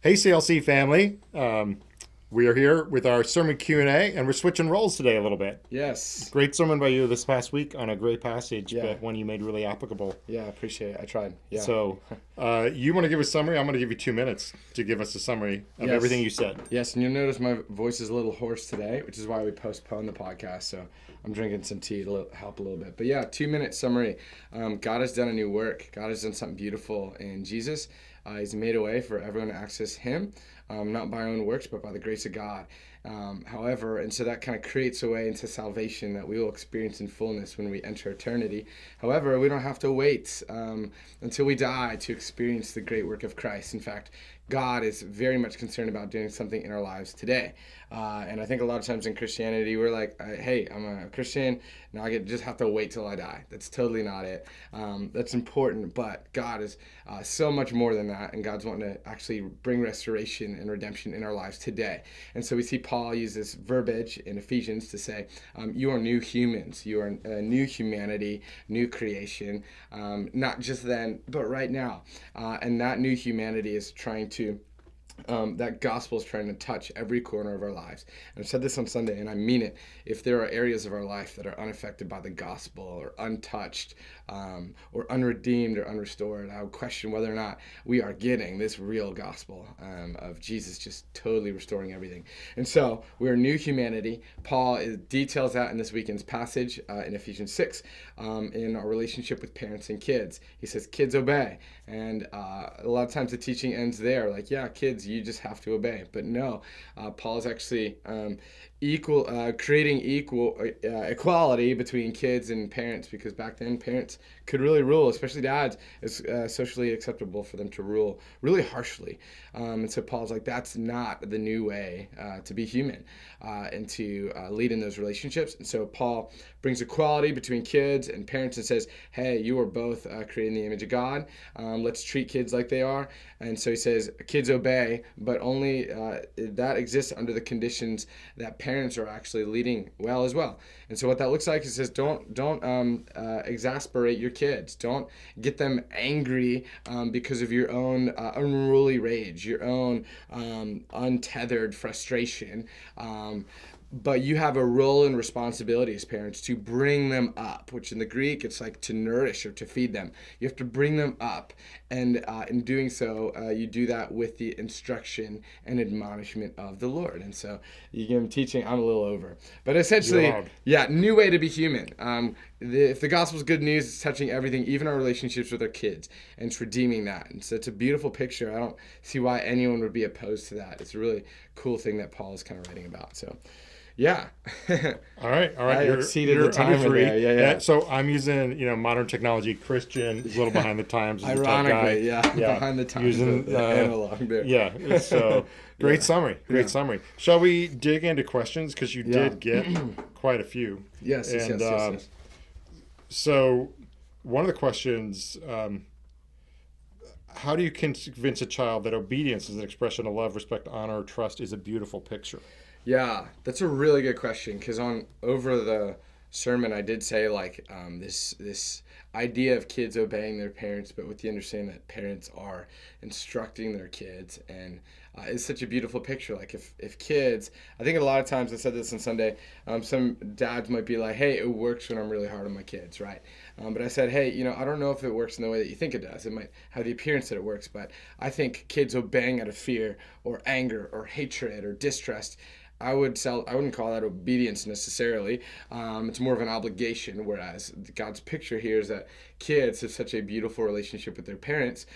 Hey, CLC family. We are here with our sermon Q&A, and we're switching roles today a little bit. Yes. Great sermon by you this past week on a great passage, Yeah. but one you made really applicable. Yeah, appreciate it. I tried. Yeah. So, you want to give a summary? I'm going to give you 2 minutes to give us a summary of Yes. everything you said. Yes, and you'll notice my voice is a little hoarse today, which is why we postponed the podcast. So I'm drinking some tea to help a little bit. But yeah, 2 minute summary. God has done a new work. God has done something beautiful in Jesus. He's made a way for everyone to access Him, not by our own works, but by the grace of God. However, and so that kind of creates a way into salvation that we will experience in fullness when we enter eternity. However, we don't have to wait until we die to experience the great work of Christ. In fact, God is very much concerned about doing something in our lives today. And I think a lot of times in Christianity, we're like, hey, I'm a Christian. Now just have to wait till I die. That's totally not it. That's important, but God is so much more than that. And God's wanting to actually bring restoration and redemption in our lives today. And so we see Paul use this verbiage in Ephesians to say, you are new humans. You are a new humanity, new creation, not just then, but right now. And that new humanity is trying to that gospel is trying to touch every corner of our lives. And I've said this on Sunday, and I mean it. If there are areas of our life that are unaffected by the gospel or untouched or unredeemed or unrestored, I would question whether or not we are getting this real gospel of Jesus just totally restoring everything. And so we're new humanity. Paul details that in this weekend's passage in Ephesians 6 in our relationship with parents and kids. He says, kids, obey. And a lot of times the teaching ends there. Like, yeah, kids, you just have to obey. But no, Paul is actually creating equality between kids and parents, because back then parents could really rule, especially dads. It's socially acceptable for them to rule really harshly. And so Paul's like, that's not the new way to be human and to lead in those relationships. And so Paul brings equality between kids and parents and says, hey, you are both created in the image of God. Let's treat kids like they are. And so he says, kids obey, but only that exists under the conditions that parents are actually leading well as well. And so what that looks like is, says, don't exasperate your kids. Don't get them angry because of your own unruly rage, your own untethered frustration. But you have a role and responsibility as parents to bring them up, which in the Greek, it's like to nourish or to feed them. You have to bring them up. And in doing so, you do that with the instruction and admonishment of the Lord. And so you give them teaching. I'm a little over. But essentially, yeah, new way to be human. If the gospel is good news, it's touching everything, even our relationships with our kids, and it's redeeming that. And so it's a beautiful picture. I don't see why anyone would be opposed to that. It's a really cool thing that Paul is kind of writing about. So, yeah. All right. I exceeded the under time three. there. Yeah. So I'm using, modern technology, Christian, a little behind the times. As Ironically, the type guy. behind the times. Using the analog there. Yeah. So great summary. Great summary. Shall we dig into questions? Because you did get quite a few. Yes. So one of the questions, how do you convince a child that obedience is an expression of love, respect, honor, trust is a beautiful picture? Yeah, that's a really good question, because over the sermon I did say this idea of kids obeying their parents, but with the understanding that parents are instructing their kids, and it's such a beautiful picture. Like if kids, I think a lot of times, I said this on Sunday, some dads might be like, hey, it works when I'm really hard on my kids, right? But I said, hey, I don't know if it works in the way that you think it does. It might have the appearance that it works, but I think kids obeying out of fear or anger or hatred or distrust, I wouldn't call that obedience necessarily. It's more of an obligation, whereas God's picture here is that kids have such a beautiful relationship with their parents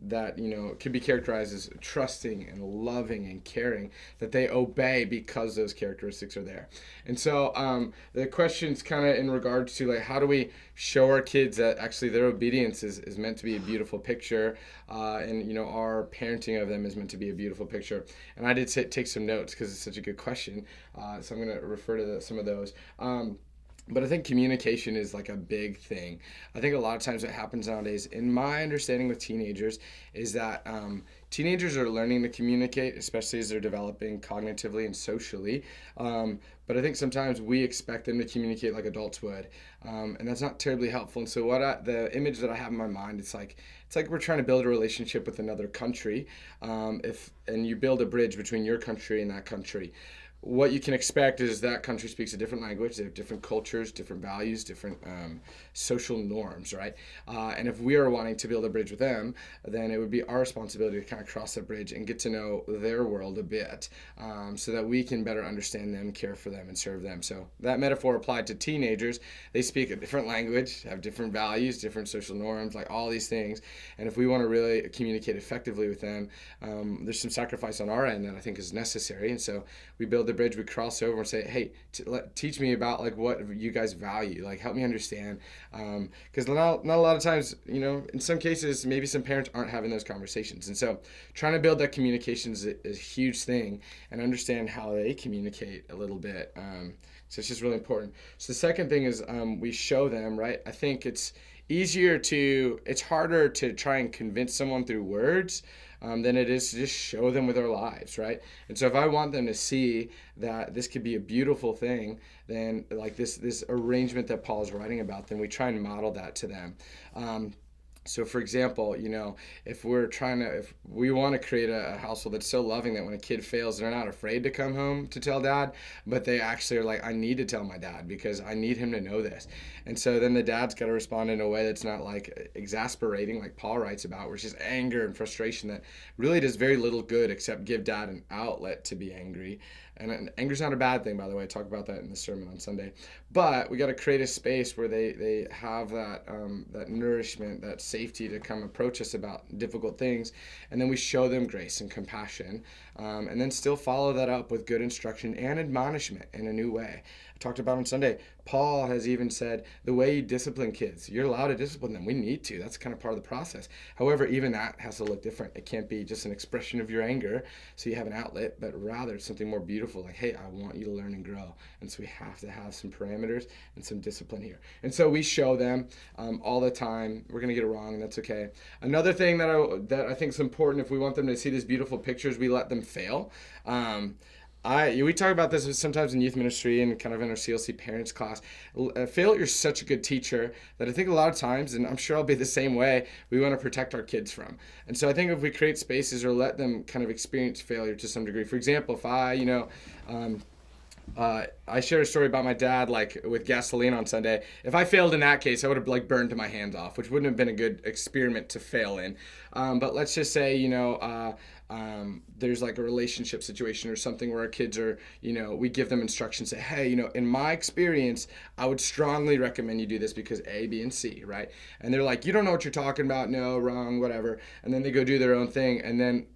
that could be characterized as trusting and loving and caring, that they obey because those characteristics are there. And so the question's kind of in regards to, like, how do we show our kids that actually their obedience is meant to be a beautiful picture, and our parenting of them is meant to be a beautiful picture. And I did take some notes because it's such a good question, so I'm going to refer to some of those. But I think communication is like a big thing. I think a lot of times what happens nowadays, in my understanding with teenagers, is that teenagers are learning to communicate, especially as they're developing cognitively and socially. But I think sometimes we expect them to communicate like adults would, and that's not terribly helpful. And so the image that I have in my mind, it's like we're trying to build a relationship with another country. If and you build a bridge between your country and that country, what you can expect is that country speaks a different language. They have different cultures, different values, different social norms, right? And if we are wanting to build a bridge with them, then it would be our responsibility to kind of cross that bridge and get to know their world a bit, so that we can better understand them, care for them, and serve them. So that metaphor applied to teenagers. They speak a different language, have different values, different social norms, like all these things. And if we want to really communicate effectively with them, there's some sacrifice on our end that I think is necessary. And so we build the bridge, we cross over and say, hey, teach me about like what you guys value, like help me understand, because not a lot of times, in some cases maybe some parents aren't having those conversations. And so trying to build that communication is a huge thing, and understand how they communicate a little bit. So it's just really important. So the second thing is, we show them, right? I think it's harder to try and convince someone through words, than it is to just show them with our lives, right? And so if I want them to see that this could be a beautiful thing, then like this arrangement that Paul is writing about, then we try and model that to them. So for example, if we want to create a household that's so loving that when a kid fails, they're not afraid to come home to tell dad, but they actually are like, I need to tell my dad because I need him to know this. And so then the dad's got to respond in a way that's not like exasperating, like Paul writes about, where it's just anger and frustration that really does very little good except give dad an outlet to be angry. And anger's not a bad thing, by the way. I talk about that in the sermon on Sunday. But we got to create a space where they have that nourishment, that safety to come approach us about difficult things, and then we show them grace and compassion, and then still follow that up with good instruction and admonishment in a new way. I talked about on Sunday, Paul has even said the way you discipline kids, you're allowed to discipline them. We need to. That's kind of part of the process. However, even that has to look different. It can't be just an expression of your anger so you have an outlet, but rather it's something more beautiful, like, hey, I want you to learn and grow. And so we have to have some parameters and some discipline here. And so we show them all the time. We're going to get it wrong, and that's okay. Another thing that I think is important, if we want them to see these beautiful pictures, we let them fail. We talk about this sometimes in youth ministry and kind of in our CLC parents class. Failure is such a good teacher that I think a lot of times, and I'm sure I'll be the same way, we want to protect our kids from. And so I think if we create spaces or let them kind of experience failure to some degree. For example, if I shared a story about my dad, like with gasoline on Sunday. If I failed in that case, I would have like burned my hands off, which wouldn't have been a good experiment to fail in. But let's just say, there's like a relationship situation or something where our kids are, we give them instructions, say, hey, in my experience, I would strongly recommend you do this because A, B, and C, right? And they're like, you don't know what you're talking about. No, wrong, whatever. And then they go do their own thing. And then,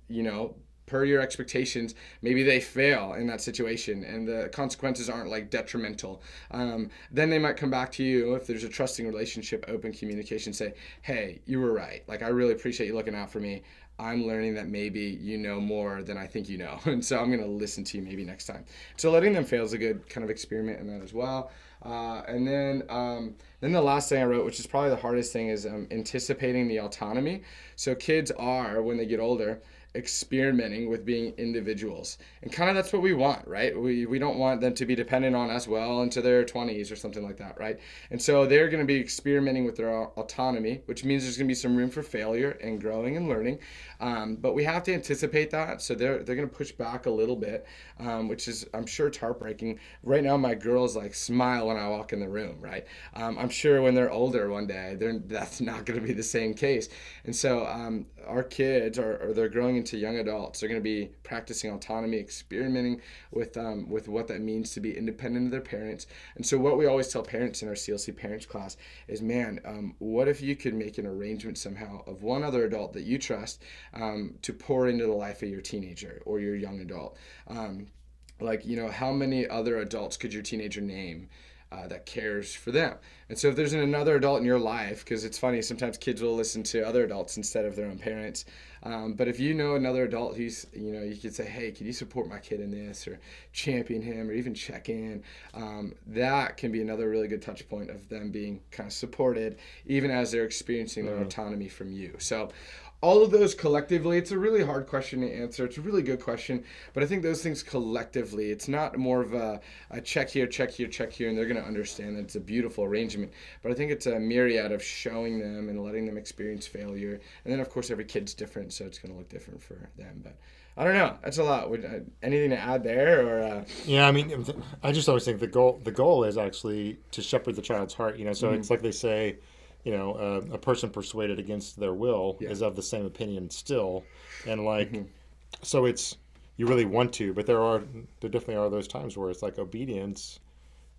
per your expectations, maybe they fail in that situation and the consequences aren't like detrimental. Then they might come back to you, if there's a trusting relationship, open communication, say, hey, you were right. Like, I really appreciate you looking out for me. I'm learning that maybe you know more than I think you know. And so I'm going to listen to you maybe next time. So letting them fail is a good kind of experiment in that as well. And then the last thing I wrote, which is probably the hardest thing, is anticipating the autonomy. So kids are, when they get older, experimenting with being individuals, and kind of that's what we want, right? We don't want them to be dependent on us well into their 20s or something like that, right? And so they're going to be experimenting with their autonomy, which means there's going to be some room for failure and growing and learning, but we have to anticipate that. So they're going to push back a little bit, which is, I'm sure it's heartbreaking. Right now my girls like smile when I walk in the room, right? I'm sure when they're older one day, that's not going to be the same case. And so our kids are they're growing into young adults. They're going to be practicing autonomy, experimenting with what that means to be independent of their parents. And so what we always tell parents in our CLC parents class is, man, what if you could make an arrangement somehow of one other adult that you trust to pour into the life of your teenager or your young adult? How many other adults could your teenager name that cares for them. And so if there's another adult in your life, because it's funny, sometimes kids will listen to other adults instead of their own parents. But if you know another adult who's, you could say, hey, can you support my kid in this, or champion him, or even check in? That can be another really good touch point of them being kind of supported, even as they're experiencing their autonomy from you. So all of those collectively, it's a really hard question to answer. It's a really good question, but I think those things collectively, it's not more of a check here, check here, check here, and they're going to understand that it's a beautiful arrangement. But I think it's a myriad of showing them and letting them experience failure. And then, of course, every kid's different, so it's going to look different for them. But I don't know. That's a lot. Anything to add there? Or Yeah, I mean, I just always think the goal is actually to shepherd the child's heart. So it's like they say, a person persuaded against their will is of the same opinion still, and so it's, you really want to, but there definitely are those times where it's like obedience.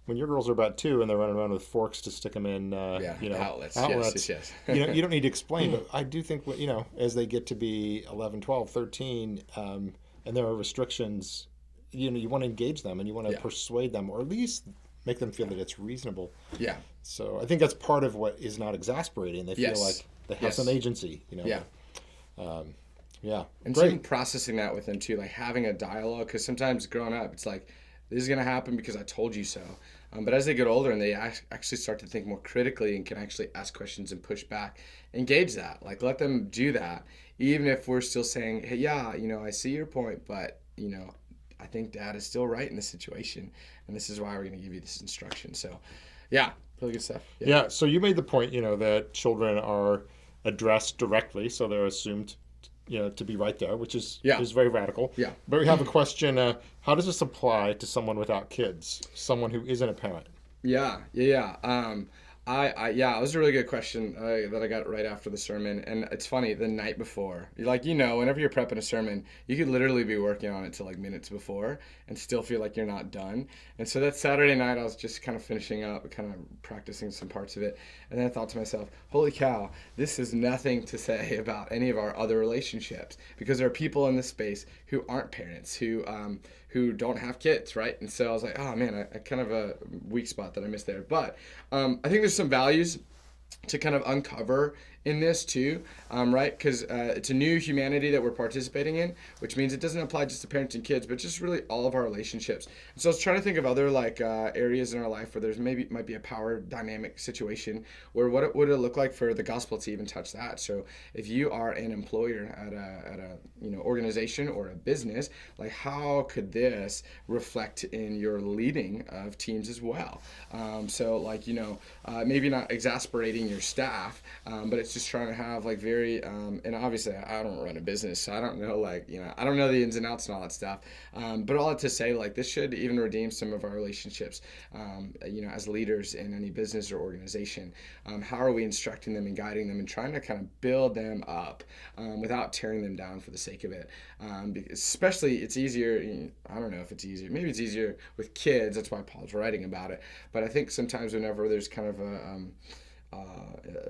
When your girls are about 2 and they're running around with forks to stick them in, outlets. Yes. You don't need to explain, but I do think, as they get to be 11, 12, 13, and there are restrictions, you want to engage them and you want to persuade them, or at least make them feel that it's reasonable. Yeah. So I think that's part of what is not exasperating. They feel like they have some agency, Yeah. And great. even processing that with them too, like having a dialogue, because sometimes growing up, it's like, this is going to happen because I told you so. But as they get older and they actually start to think more critically and can actually ask questions and push back, engage that. Like, let them do that, even if we're still saying, hey, I see your point, but, I think Dad is still right in this situation, and this is why we're going to give you this instruction. So, really good stuff. Yeah, so you made the point, that children are addressed directly, so they're assumed, to be right there, which is very radical. Yeah. But we have a question, how does this apply to someone without kids, someone who isn't a parent? Yeah. It was a really good question that I got right after the sermon. And it's funny, the night before, whenever you're prepping a sermon, you could literally be working on it till minutes before and still feel like you're not done. And so that Saturday night, I was just kind of finishing up, kind of practicing some parts of it. And then I thought to myself, holy cow, this is nothing to say about any of our other relationships, because there are people in this space who aren't parents, who don't have kids, right? And so I was like, oh man, I kind of a weak spot that I missed there. But I think there's some values to kind of uncover in this too, right? Because it's a new humanity that we're participating in, which means it doesn't apply just to parents and kids, but just really all of our relationships. And so I was trying to think of other areas in our life where there's might be a power dynamic situation where what would it look like for the gospel to even touch that. So if you are an employer at a organization or a business, how could this reflect in your leading of teams as well? Maybe not exasperating your staff, but it's just trying to have very and obviously I don't run a business, so I don't know I don't know the ins and outs and all that stuff, but all that to say this should even redeem some of our relationships as leaders in any business or organization. How are we instructing them and guiding them and trying to kind of build them up without tearing them down for the sake of it? Especially it's easier, I don't know if it's easier, maybe it's easier with kids, that's why Paul's writing about it, but I think sometimes whenever there's kind of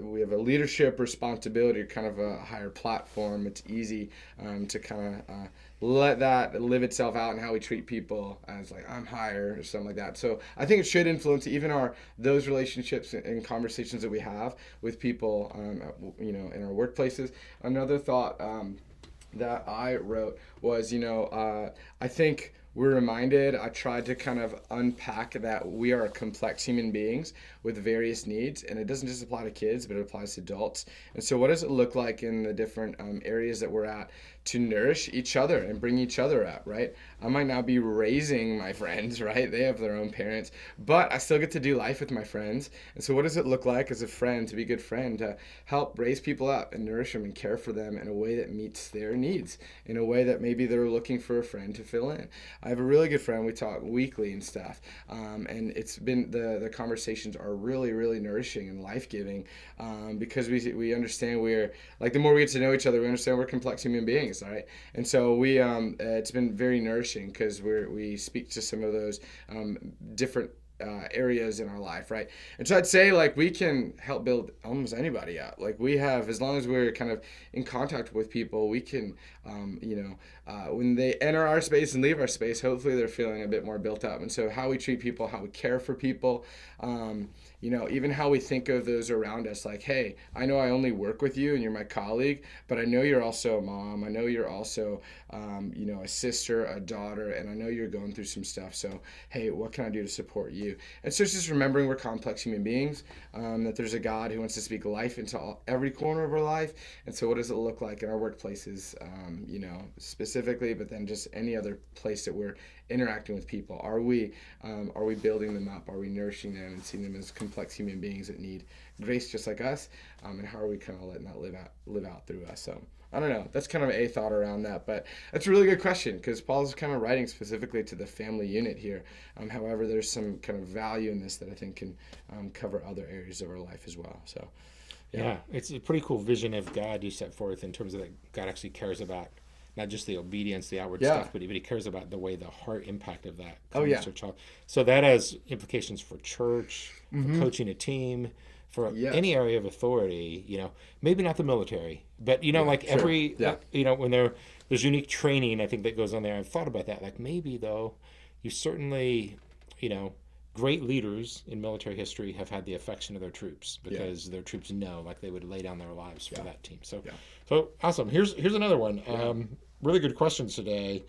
we have a leadership responsibility, kind of a higher platform, it's easy to kind of let that live itself out in how we treat people as I'm higher or something like that. So I think it should influence even those relationships and conversations that we have with people in our workplaces. Another thought that I wrote was I think we're reminded, I tried to kind of unpack that we are complex human beings with various needs, and it doesn't just apply to kids, but it applies to adults. And so what does it look like in the different areas that we're at to nourish each other and bring each other up, right? I might not be raising my friends, right? They have their own parents, but I still get to do life with my friends. And so what does it look like as a friend, to be a good friend, to help raise people up and nourish them and care for them in a way that meets their needs, in a way that maybe they're looking for a friend to fill in. I have a really good friend, we talk weekly and stuff, and it's been, the conversations are really, really nourishing and life-giving, because we understand we're, the more we get to know each other, we understand we're complex human beings, all right? And so it's been very nourishing, because we speak to some of those different areas in our life, right? And so I'd say like we can help build almost anybody up. Like we have, as long as we're kind of in contact with people, we can, when they enter our space and leave our space, hopefully they're feeling a bit more built up. And so how we treat people, how we care for people, even how we think of those around us, like, hey, I know I only work with you and you're my colleague, but I know you're also a mom. I know you're also, a sister, a daughter, and I know you're going through some stuff. So, hey, what can I do to support you? And so it's just remembering we're complex human beings, that there's a God who wants to speak life into every corner of our life. And so what does it look like in our workplaces, specifically, but then just any other place that we're interacting with people? Are we building them up? Are we nourishing them and seeing them as complex human beings that need grace just like us? And how are we kind of letting that live out through us? So I don't know. That's kind of a thought around that, but that's a really good question because Paul's kind of writing specifically to the family unit here. However, there's some kind of value in this that I think can cover other areas of our life as well. So yeah, it's a pretty cool vision of God you set forth in terms of that God actually cares about not just the obedience, the outward stuff, but he cares about the way the heart impact of that comes to a child. So that has implications for church, for coaching a team, for any area of authority. Maybe not the military, but every when there's unique training, I think that goes on there. I've thought about that. Like maybe though, you certainly, great leaders in military history have had the affection of their troops because their troops know, like they would lay down their lives for that team. So awesome. Here's another one. Really good questions today.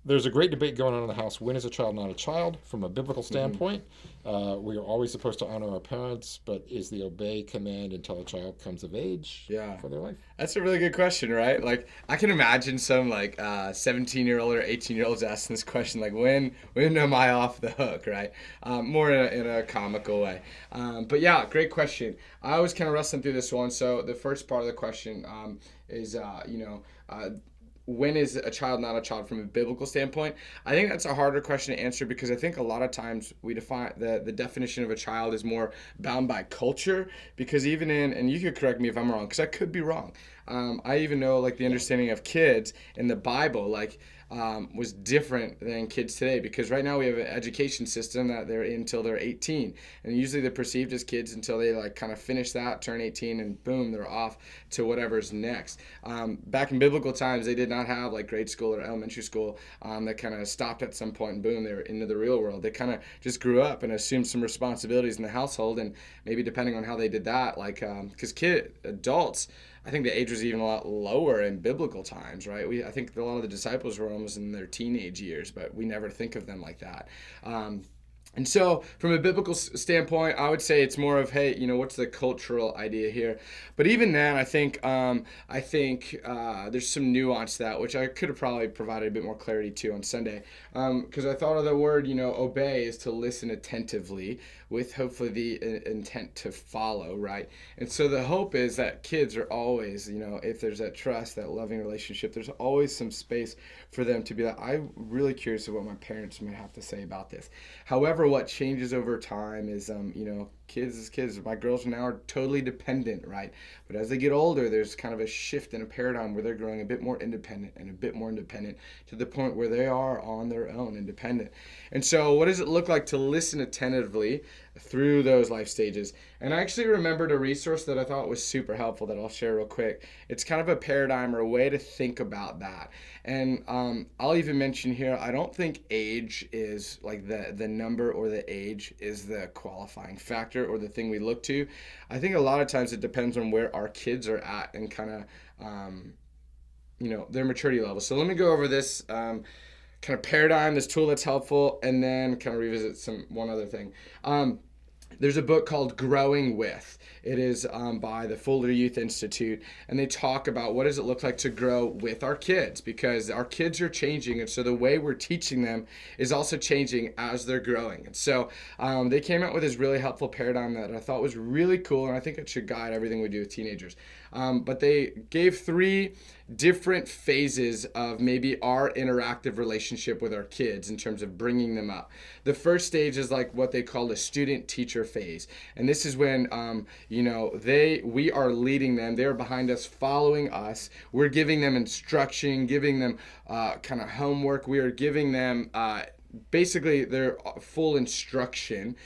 There's a great debate going on in the house. When is a child not a child from a biblical standpoint? We are always supposed to honor our parents, but is the obey command until a child comes of age for their life? That's a really good question, right? Like I can imagine some 17-year-old or 18-year-olds asking this question, like when am I off the hook, right? More in a comical way. But yeah, great question. I was kind of wrestling through this one. So the first part of the question is, when is a child not a child from a biblical standpoint? I think that's a harder question to answer because I think a lot of times we define the definition of a child is more bound by culture, because even and you could correct me if I'm wrong, because I could be wrong. I even know like the understanding of kids in the Bible, was different than kids today, because right now we have an education system that they're in until they're 18, and usually they're perceived as kids until they kind of finish that, turn 18, and boom, they're off to whatever's next. Back in biblical times, they did not have grade school or elementary school that kind of stopped at some point and boom, they were into the real world. They kind of just grew up and assumed some responsibilities in the household, and maybe depending on how they did that, because adults, I think the age was even a lot lower in biblical times, right? I think a lot of the disciples were almost in their teenage years, but we never think of them like that. And so from a biblical standpoint, I would say it's more of, hey, what's the cultural idea here? But even then, I think there's some nuance to that, which I could have probably provided a bit more clarity to on Sunday. Because I thought of the word, obey is to listen attentively with hopefully the intent to follow, right? And so the hope is that kids are always, if there's that trust, that loving relationship, there's always some space for them to be like, I'm really curious of what my parents may have to say about this. However, what changes over time is, kids as kids, my girls now are totally dependent, right? But as they get older, there's kind of a shift in a paradigm where they're growing a bit more independent to the point where they are on their own, independent. And so what does it look like to listen attentively through those life stages? And I actually remembered a resource that I thought was super helpful that I'll share real quick. It's kind of a paradigm or a way to think about that. And I'll even mention here, I don't think age is the number, or the age is the qualifying factor or the thing we look to. I think a lot of times it depends on where our kids are at and kind of their maturity level. So let me go over this kind of paradigm, this tool that's helpful, and then kind of revisit one other thing. There's a book called Growing With. It is by the Fuller Youth Institute, and they talk about what does it look like to grow with our kids, because our kids are changing, and so the way we're teaching them is also changing as they're growing. And so they came out with this really helpful paradigm that I thought was really cool, and I think it should guide everything we do with teenagers. But they gave 3 different phases of maybe our interactive relationship with our kids in terms of bringing them up. The first stage is what they call the student-teacher phase. And this is when, we are leading them. They're behind us, following us. We're giving them instruction, giving them kind of homework. We are giving them basically their full instruction,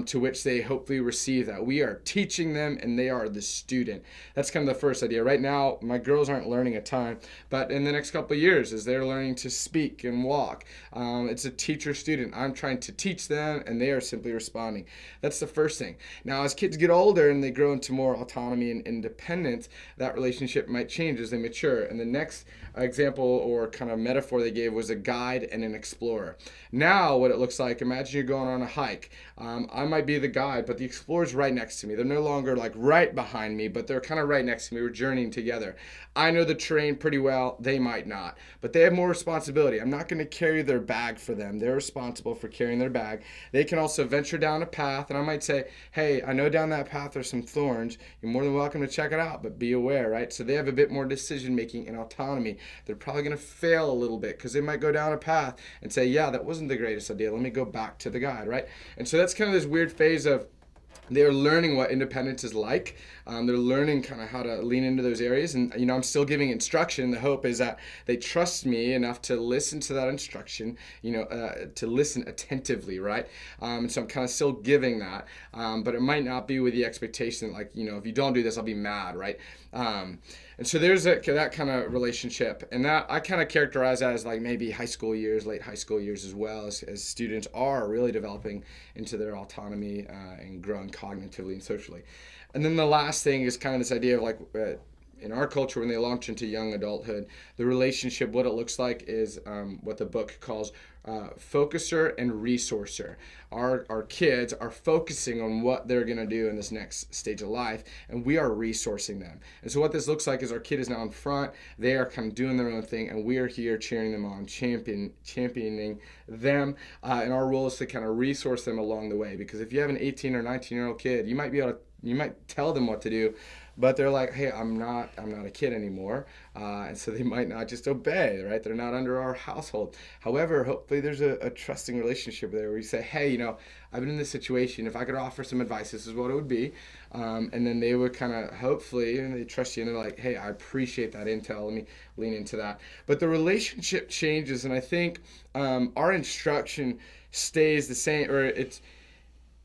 to which they hopefully receive that. We are teaching them and they are the student. That's kind of the first idea. Right now, my girls aren't learning a ton, but in the next couple of years, as they're learning to speak and walk, it's a teacher-student. I'm trying to teach them and they are simply responding. That's the first thing. Now, as kids get older and they grow into more autonomy and independence, that relationship might change as they mature. And the next example or kind of metaphor they gave was a guide and an explorer. Now, what it looks like, imagine you're going on a hike. I might be the guide, but the explorer's right next to me. They're no longer like right behind me, but they're kind of right next to me. We're journeying together. I know the terrain pretty well. They might not, but they have more responsibility. I'm not going to carry their bag for them. They're responsible for carrying their bag. They can also venture down a path, and I might say, hey, I know down that path there's some thorns. You're more than welcome to check it out, but be aware, right? So they have a bit more decision-making and autonomy. They're probably going to fail a little bit because they might go down a path and say, yeah, that wasn't the greatest idea. Let me go back to the guide, right? And so that's kind of this weird phase of they're learning what independence is like. They're learning kind of how to lean into those areas. And, I'm still giving instruction. The hope is that they trust me enough to listen to that instruction, to listen attentively, right? And so I'm kind of still giving that. But it might not be with the expectation that, if you don't do this, I'll be mad, right? And so there's that kind of relationship. And that I kind of characterize that as like maybe high school years, late high school years as well, as students are really developing into their autonomy and growing cognitively and socially. And then the last thing is kind of this idea of like in our culture, when they launch into young adulthood, the relationship, what it looks like is what the book calls focuser and resourcer. Our kids are focusing on what they're going to do in this next stage of life, and we are resourcing them. And so what this looks like is our kid is now in front. They are kind of doing their own thing, and we are here cheering them on, championing them. And our role is to kind of resource them along the way. Because if you have an 18 or 19-year-old kid, you might tell them what to do, but they're like, hey, I'm not a kid anymore. And so they might not just obey, right? They're not under our household. However, hopefully there's a trusting relationship there where you say, hey, I've been in this situation. If I could offer some advice, this is what it would be. And then they would kind of, hopefully, and they trust you and they're like, hey, I appreciate that intel. Let me lean into that. But the relationship changes, and I think our instruction stays the same, or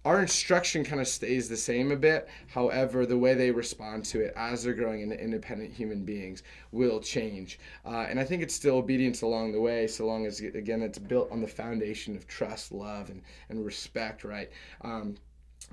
our instruction kind of stays the same a bit. However, the way they respond to it as they're growing into independent human beings will change. And I think it's still obedience along the way, so long as, again, it's built on the foundation of trust, love, and respect, right?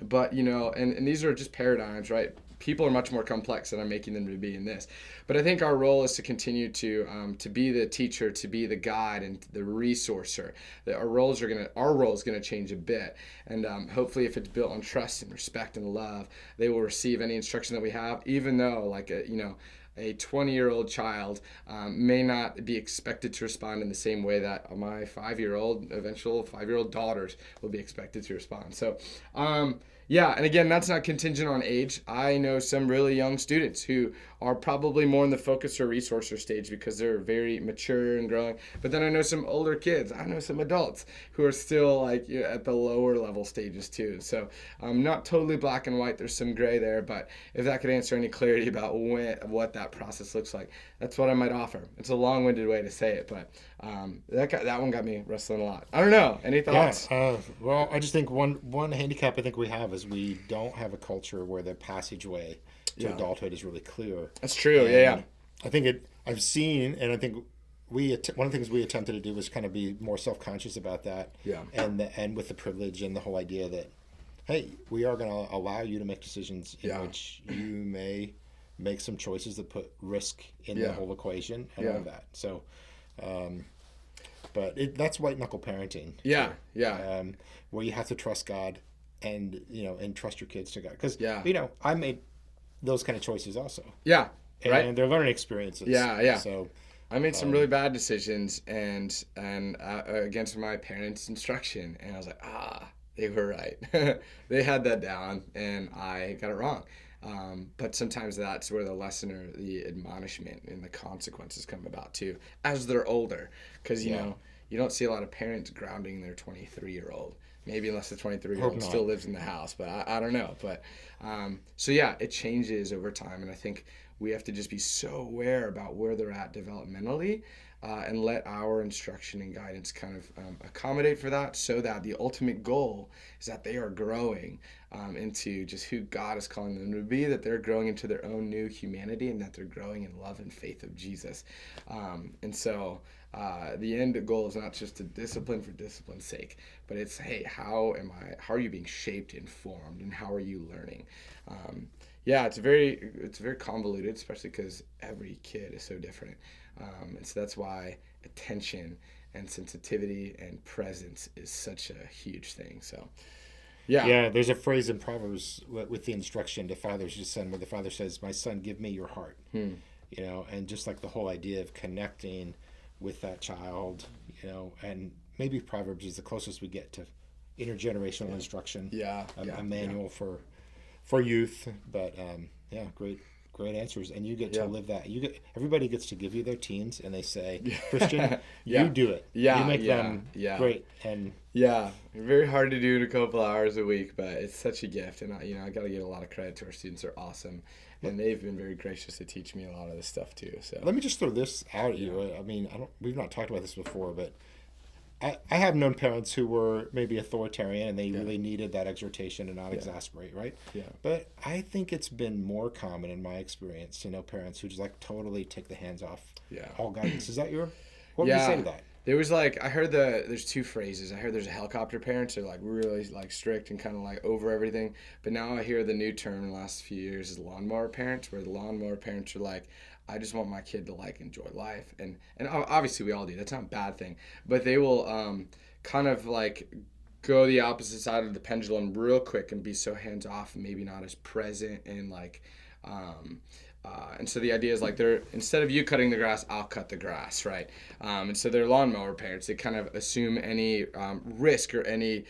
But, and these are just paradigms, right? People are much more complex than I'm making them to be in this. But I think our role is to continue to be the teacher, to be the guide, and the resourcer. That our role is going to change a bit. And hopefully, if it's built on trust and respect and love, they will receive any instruction that we have, even though, like, a 20-year-old child may not be expected to respond in the same way that my eventual 5-year-old daughters will be expected to respond. So, yeah, and again, that's not contingent on age. I know some really young students who are probably more in the focus or resourcer stage because they're very mature and growing. But then I know some older kids. I know some adults who are still like at the lower level stages too. So not totally black and white. There's some gray there. But if that could answer any clarity about what that process looks like, that's what I might offer. It's a long-winded way to say it, but that one got me wrestling a lot. I don't know. Any thoughts? Yeah, well, I just think one handicap I think we have is we don't have a culture where the passageway to adulthood is really clear. That's true. Yeah. I think I've seen, and I think one of the things we attempted to do was kind of be more self-conscious about that. Yeah. And with the privilege and the whole idea that, hey, we are going to allow you to make decisions in which you may make some choices that put risk in the whole equation and all that. So, but that's white knuckle parenting. Yeah. Where you have to trust God and trust your kids to God. Because, I made those kind of choices also. Yeah. Right. And they're learning experiences. Yeah. So I made some really bad decisions and against my parents' instruction. And I was like, they were right. They had that down and I got it wrong. But sometimes that's where the lesson or the admonishment and the consequences come about too, as they're older. Because, you don't see a lot of parents grounding their 23-year-old. Maybe unless the 23-year-old still lives in the house, but I don't know. But so it changes over time, and I think we have to just be so aware about where they're at developmentally, and let our instruction and guidance kind of accommodate for that, so that the ultimate goal is that they are growing into just who God is calling them to be, that they're growing into their own new humanity, and that they're growing in love and faith of Jesus. And so the end goal is not just to discipline for discipline's sake, but it's, hey, how are you being shaped and formed, and how are you learning? It's very convoluted, especially because every kid is so different. And so that's why attention and sensitivity and presence is such a huge thing. So, yeah. There's a phrase in Proverbs with the instruction to fathers to son, where the father says, "My son, give me your heart." And just like the whole idea of connecting with that child, and maybe Proverbs is the closest we get to intergenerational instruction. A manual for youth, but great answers, and you get to live that. Everybody gets to give you their teens, and they say, "Christian, you do it. You make them great." And very hard to do in a couple hours a week, but it's such a gift, and I got to give a lot of credit to our students. They're awesome, and they've been very gracious to teach me a lot of this stuff too. So let me just throw this out at you. I mean, we've not talked about this before, but I have known parents who were maybe authoritarian, and they really needed that exhortation and not exasperate, right? But I think it's been more common in my experience to know parents who just like totally take the hands off all guidance. Is that what would you say to that? There was I heard there's two phrases. I heard there's a helicopter parents, they're like really like strict and kind of like over everything. But now I hear the new term in the last few years is lawnmower parents, where the lawnmower parents are like, I just want my kid to like enjoy life, and obviously we all do. That's not a bad thing, but they will kind of like go the opposite side of the pendulum real quick and be so hands off and maybe not as present, and and so the idea is like, they're, instead of you cutting the grass, I'll cut the grass, right? And so they're lawnmower parents. They kind of assume any risk or any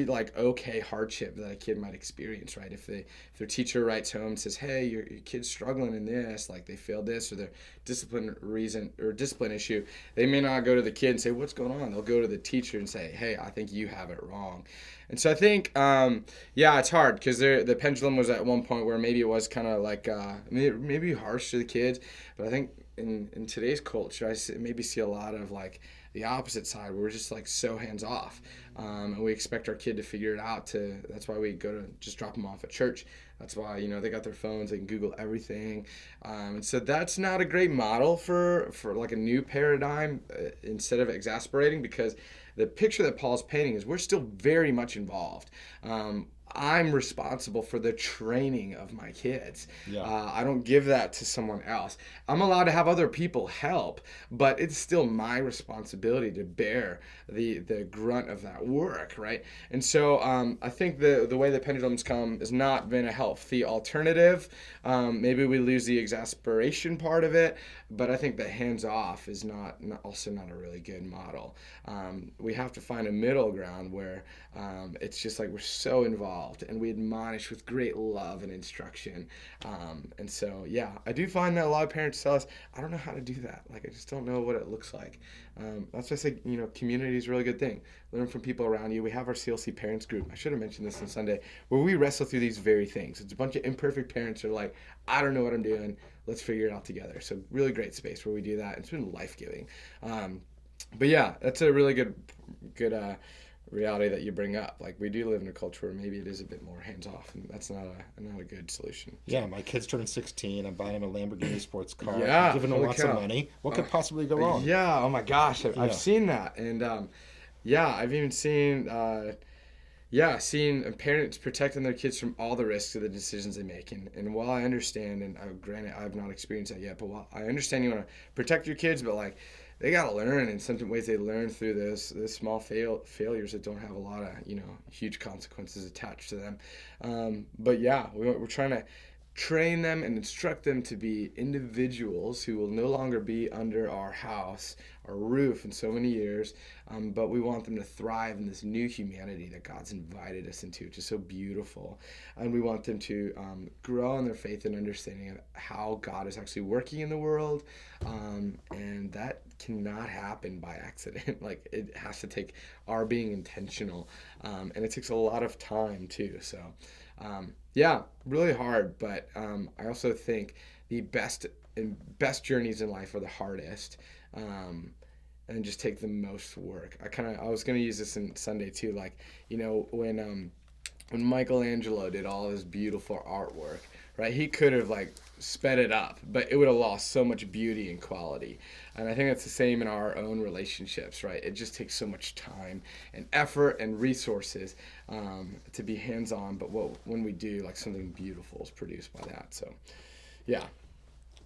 like hardship that a kid might experience, right? If their teacher writes home and says, hey, your kid's struggling in this, like they failed this, or their discipline issue, they may not go to the kid and say, what's going on? They'll go to the teacher and say, hey, I think you have it wrong. And so I think, it's hard, because the pendulum was at one point where maybe it was kind of like maybe harsh to the kids, but I think in today's culture, maybe see a lot of like the opposite side, where we're just like so hands off, and we expect our kid to figure it out. That's why we go to just drop them off at church. That's why they got their phones, they can Google everything, and so that's not a great model for like a new paradigm. Instead of exasperating, because the picture that Paul's painting is we're still very much involved. I'm responsible for the training of my kids. I don't give that to someone else. I'm allowed to have other people help, but it's still my responsibility to bear the grunt of that work, right? And so I think the way the pendulum's come has not been a healthy alternative. Maybe we lose the exasperation part of it, but I think the hands off is also not a really good model. We have to find a middle ground where it's just like we're so involved and we admonish with great love and instruction. And so, I do find that a lot of parents tell us, I don't know how to do that. Like, I just don't know what it looks like. That's why I say, community is a really good thing. Learn from people around you. We have our CLC parents group. I should have mentioned this on Sunday, where we wrestle through these very things. It's a bunch of imperfect parents who are like, I don't know what I'm doing. Let's figure it out together. So really great space where we do that. It's been life-giving. But that's a really good reality that you bring up. Like, we do live in a culture where maybe it is a bit more hands-off, and that's not a good solution. My kid's turning 16. I'm buying him a Lamborghini sports car. I'm giving him lots of money. What could possibly go wrong? Oh my gosh, I've seen that, and I've even seen seeing parents protecting their kids from all the risks of the decisions they make. And while I understand, and granted I've not experienced that yet, but while I understand you want to protect your kids, but like, they got to learn in some ways. They learn through this small failures that don't have a lot of huge consequences attached to them. We're trying to train them and instruct them to be individuals who will no longer be under our house, our roof in so many years, but we want them to thrive in this new humanity that God's invited us into, which is so beautiful. And we want them to grow in their faith and understanding of how God is actually working in the world, and that cannot happen by accident. Like, it has to take our being intentional, and it takes a lot of time too. So really hard, but I also think the best journeys in life are the hardest. And just take the most work. I was gonna use this in Sunday too. Like, when Michelangelo did all his beautiful artwork, right? He could have like sped it up, but it would have lost so much beauty and quality. And I think that's the same in our own relationships, right? It just takes so much time and effort and resources to be hands-on. But when we do, like, something beautiful is produced by that. So, yeah.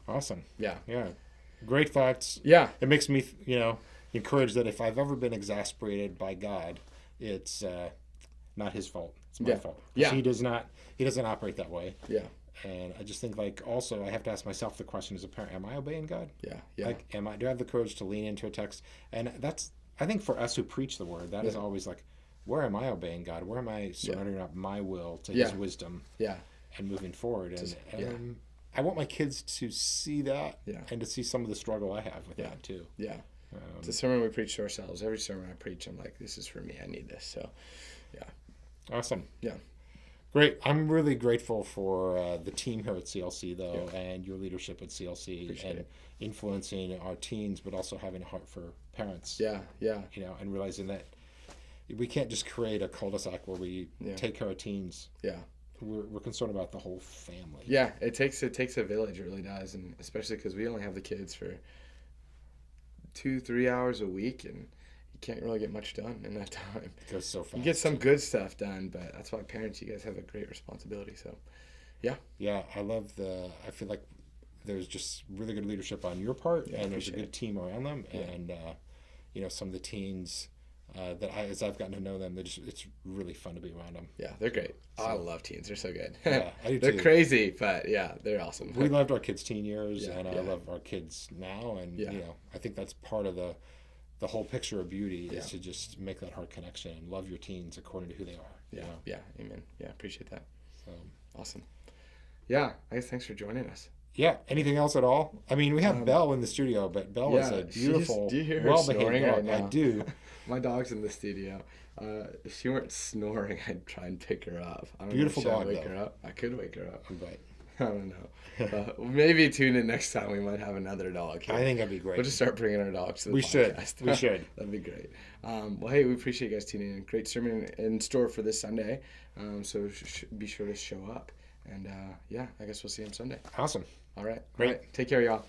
Awesome. Yeah. Yeah. Great thoughts. Yeah. It makes me, encouraged that if I've ever been exasperated by God, it's not his fault. It's my fault. Yeah. He doesn't operate that way. Yeah. And I just think, like, also I have to ask myself the question as a parent: am I obeying God? Yeah. Yeah. Like, do I have the courage to lean into a text? And that's, I think, for us who preach the word, that is always like, where am I obeying God? Where am I surrendering up my will to His wisdom? Yeah. And moving forward. And I want my kids to see that and to see some of the struggle I have with that too. Yeah. It's a sermon we preach to ourselves. Every sermon I preach, I'm like, this is for me. I need this. So, yeah. Awesome. Yeah. Great. I'm really grateful for the team here at CLC, though, and your leadership at CLC. Appreciate it. Influencing our teens, but also having a heart for parents. Yeah. Yeah. And realizing that we can't just create a cul-de-sac where we take care of teens. Yeah. We're concerned about the whole family. Yeah. It takes a village. It really does. And especially because we only have the kids for 2-3 hours a week, and you can't really get much done in that time. It goes so fast. You get some good stuff done, but that's why parents, you guys have a great responsibility. So, yeah. Yeah, I feel like there's just really good leadership on your part, and there's a good team around them, and some of the teens as I've gotten to know them, it's really fun to be around them. Yeah, they're great. So, I love teens. They're so good. Yeah, I do they're too. crazy, but yeah, they're awesome. We loved our kids' teen years, and I love our kids now, and I think that's part of the whole picture of beauty is to just make that heart connection and love your teens according to who they are. Yeah, yeah, amen. Yeah, appreciate that. So awesome. Yeah, I guess thanks for joining us. Yeah. Anything else at all? I mean, we have Belle in the studio, but Belle is a beautiful, do you hear her snoring dog. right now? I do. My dog's in the studio. If she weren't snoring, I'd try and pick her up. I don't Beautiful know if dog, wake though. her up. I could wake her up. But I don't know. Maybe tune in next time. We might have another dog here. I think that'd be great. We'll just start bringing our dogs to the podcast. We should. That'd be great. Well, hey, we appreciate you guys tuning in. Great sermon in store for this Sunday. So be sure to show up. And I guess we'll see you on Sunday. Awesome. All right. Great. All right. Take care, y'all.